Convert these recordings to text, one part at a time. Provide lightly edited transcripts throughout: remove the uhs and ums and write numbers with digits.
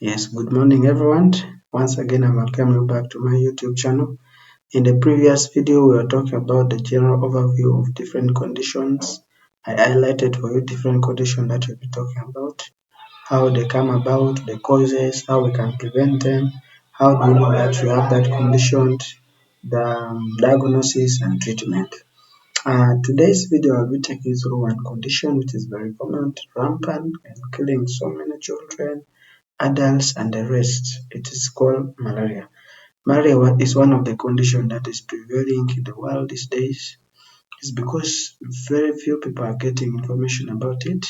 Yes, good morning everyone. Once again, I welcome you back to my YouTube channel. In the previous video, we were talking about the general overview of different conditions. I highlighted for you different conditions that we'll be talking about, how they come about, the causes, how we can prevent them, how do you know that you have that condition, the diagnosis and treatment. Today's video, I'll be taking you through one condition which is very common, rampant, and killing so many children, adults and the rest. It is called malaria. Malaria is one of the conditions that is prevailing in the world these days. It's because very few people are getting information about it,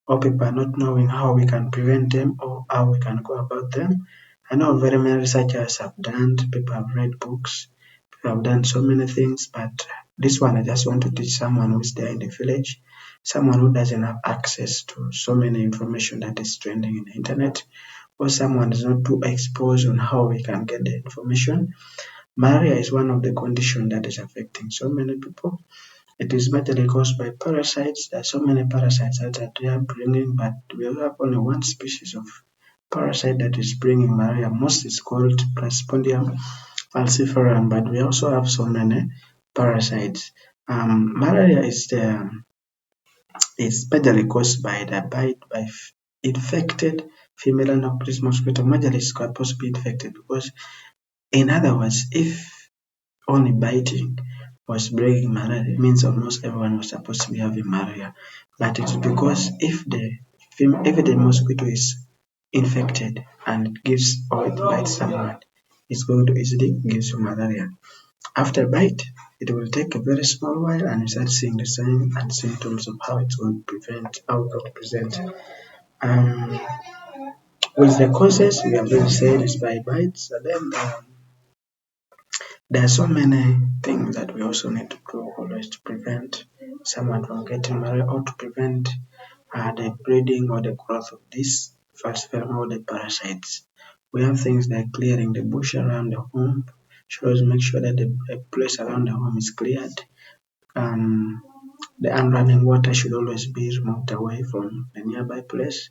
or people are not knowing how we can prevent them or how we can go about them. I know very many researchers have done, people have read books, people have done so many things, but this one I just want to teach someone who's there in the village, someone who doesn't have access to so many information that is trending in the internet, or someone is not too exposed on how we can get the information. Malaria is one of the conditions that is affecting so many people. It is majorly caused by parasites. There are so many parasites that they are bringing, but we have only one species of parasite that is bringing malaria. Most is called Plasmodium falciparum, but we also have so many parasites. Malaria is majorly caused by the bite by infected female anopheles mosquito. Majorly is supposed to be infected because, in other words, if only biting was bringing malaria, it means almost everyone was supposed to be having malaria. But it's because if the mosquito is infected and it gives or it bites someone, it's going to easily give you malaria. After bite, it will take a very small while and you start seeing the signs and symptoms of how it's going to present. Um, with the causes, we have already said is by bites, and then there are so many things that we also need to do always to prevent someone from getting malaria or to prevent the breeding or the growth of this falciparum or the parasites. We have things like clearing the bush around the home. Should always make sure that the place around the home is cleared. The unrunning water should always be removed away from the nearby place.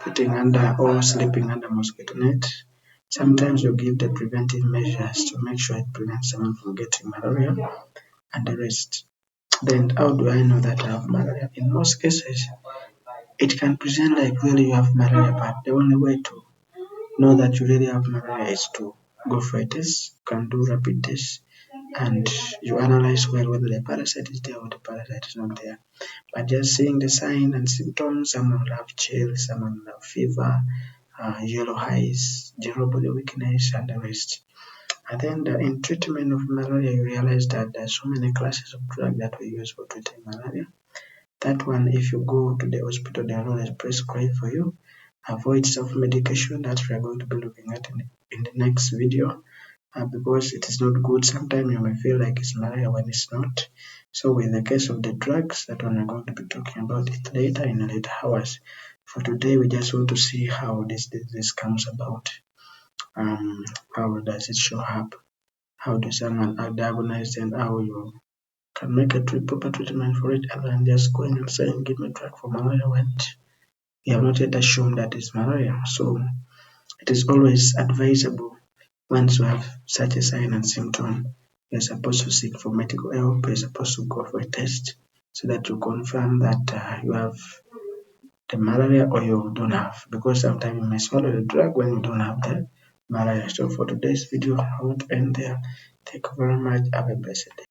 Putting under or sleeping under mosquito net. Sometimes you give the preventive measures to make sure it prevents someone from getting malaria and the rest. Then how do I know that I have malaria? In most cases, it can present like really you have malaria, but the only way to know that you really have malaria is to go for a test. You can do rapid tests and you analyze well whether the parasite is there or the parasite is not there. But just seeing the sign and symptoms, someone will have chills, someone will have fever, yellow eyes, general body weakness, and the rest. And then in treatment of malaria, you realize that there are so many classes of drugs that we use for treating malaria. That one, if you go to the hospital, they are always prescribed for you. Avoid self-medication. That we are going to be looking at in the next video. Because it is not good. Sometimes you may feel like it's malaria when it's not. So in the case of the drugs, that one we're going to be talking about it later in the later hours. For today, we just want to see how this disease comes about. How does it show up? How does someone diagnose and how you can make a proper treatment for it other than just going and saying, give me a drug for malaria when you have not yet shown that it's malaria. So it is always advisable once you have such a sign and symptom, you're supposed to seek for medical help, you're supposed to go for a test so that you confirm that you have the malaria or you don't have, because sometimes you may swallow the drug when you don't have the malaria. So for today's video, I want to end there. Thank you very much. Have a blessed day.